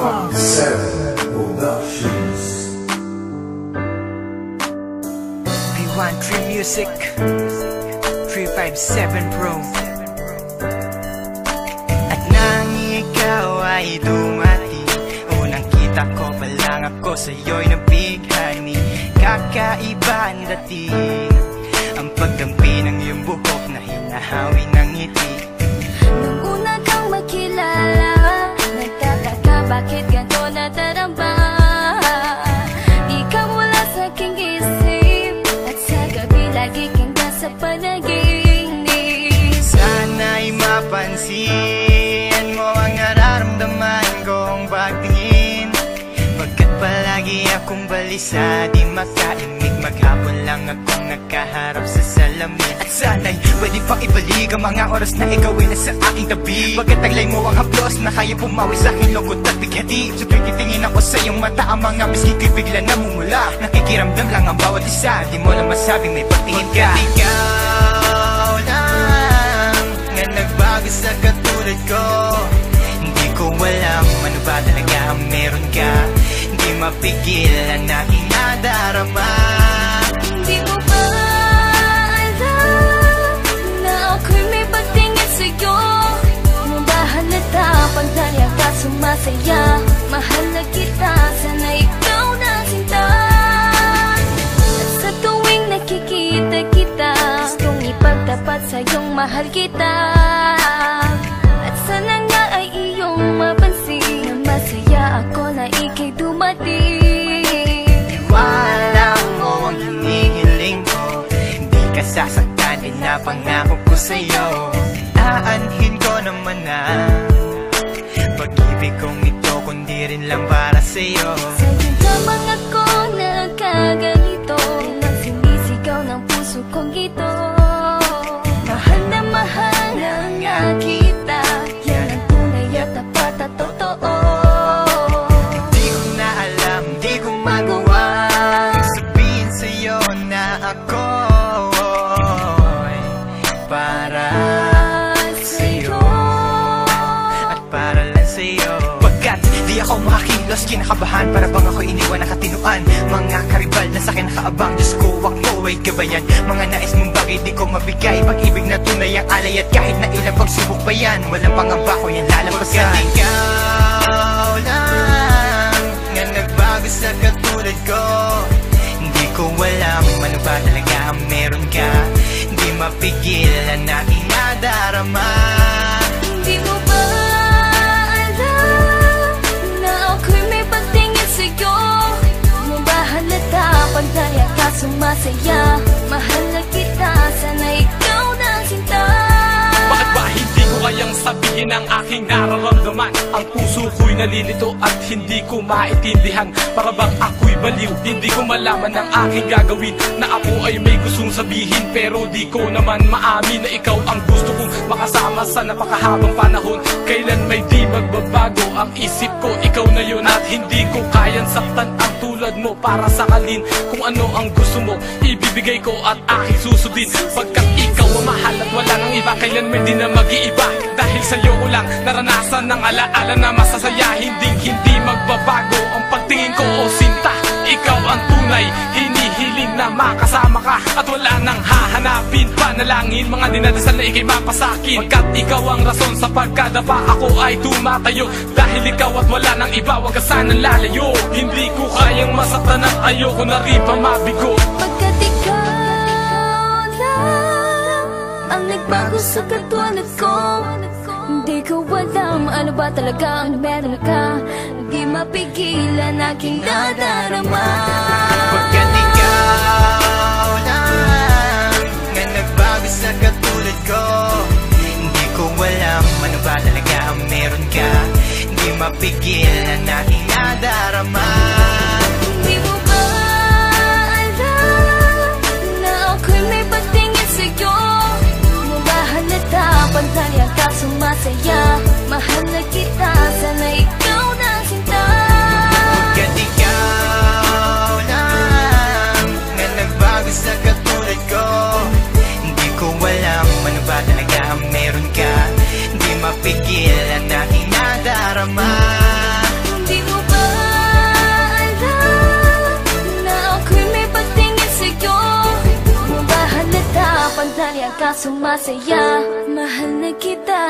7 Productions. B13 Music 357 Pro. At nang ikaw ay dumating, unang kita ko pa lang ako sa'yo'y nabighani. Kakaiba ang dating, ang pagdampi ng iyong buhok na hinahawi ng ngiti. Nung una kang makilala, nagtataka bakit ganito nadarama. Ikaw wala sa aking isip, at sa gabi lagi kang nasa panaginip. Sana'y mapansin mo ang nararamdaman kong pagtingin, pagkat palagi akong balisa, di makaimik. Maghapon lang akong nakaharap sa salamin. At sana'y pwede pang ibalik ang mga oras na ikaw ay nasa aking tabi, pagkat taglay mo ang haplos na kaya pumawi sa aking lungkot at bighati. So titingin ako sa iyong mata, ang mga miski ko'y bigla namumula. Nakikiramdam lang ang bawat isa, di mo na masabing may pagtingin ka. Ikaw lang nga nagbago sa katulad ko. Hindi ko alam ano ba talaga ang meron ka, hindi mapigil ang aking nadarama. Hindi mo ba alam na ako'y may pagtingin sa'yo? Mo ba halata pag dahil ka sumasaya? Mahal na kita, sana ikaw na sinta. At sa tuwing nakikita kita, gustong ipagtapat sa'yong mahal kita. At sana nga ay iyong mapansin na masaya ako na ika'y dumating. Wala mo ang hinihiling ko, hindi ka sasaktan, pinapangako ko sa'yo. Aanhin ko naman na pag-ibig kong ito, kundi rin lang para sa'yo. Sa'yo lamang ako nagkaganito, nang sinisigaw ng puso kong ito. Mahal na nga kita, yan ang tunay at tapat at totoo. Di ko na alam, di ko magawa sabihin sa'yo na ako'y para sa'yo at para lang sa'yo. Pagkat di ako makakilos, kinakabahan, para bang ako iniwan nakatinuan. Mga karibal na sa'kin nakaabang, Diyos ko ako ay gabayan. Mga nais mong bagay di ko mabigay, pag-ibig na tunay ang alay, at kahit na ilang pagsubok pa yan, walang pangamba ko yan lalampasan. Pagkat ikaw lang nga nagbago sa katulad ko, hindi ko alam ano ba talaga ang meron ka, hindi mapigil ang aking nadarama. Hindi mo ba alam na ako'y may pagtingin sa'yo? Mo ba halata pag dahil ka sumasaya? Mahal na kita, sana ikaw na sinta. Bakit ba hindi ko kayang sabihin ang aking nararamdaman? Ang puso ko'y nalilito at hindi ko maintindihan. Para bang ako'y baliw, hindi ko malaman ang aking gagawin. Na ako ay may gustong sabihin, pero di ko naman maamin na ikaw ang gusto kong makasama sa napakahabang panahon. Kailan may di magbabago ang isip ko, ikaw na yun. At hindi ko kayang saktan ang tulad mo para sakalin. Kung ano ang gusto mo, ibibigay ko at aking susundin. Pagkat ikaw ang mahal at wala nang iba, kailan may di na mag-iiba. Dahil sa'yo ko lang naranasan ng alaala na masasaya, hindi magbabago ang pagtingin ko o sinta. Ikaw ang tunay, hinihiling na makasama ka, at wala nang hahanapin. Panalangin, mga dinadasal na ikay mapasakin. Pagkat ikaw ang rason sa pagkadapa, ako ay tumatayo. Dahil ikaw at wala nang iba, wag ka sanang lalayo. Hindi ko kayang masaktan at ayoko na rin pa mabigo. Pagkat ikaw lang ang nagbago sa katulad ko, hindi ko alam ano ba talaga ang meron ka, hindi mapigilan aking nadarama. Pagkat ikaw lang nga nagbago sa katulad ko, hindi ko alam ano ba talaga ang meron ka, hindi mapigil ang aking nadarama. Hindi mo ba alam na ako'y may pagtingin sa'yo? Mo ba halata pag dahil ka sumasaya? Mahal na kita, sana ikaw na sinta. Pagkat ikaw lang nga nagbago sa katulad ko, hindi ko alam ano ba talaga ang meron ka, hindi mapigil ang aking nadarama. Hindi ka sumasaya. Mahal na kita.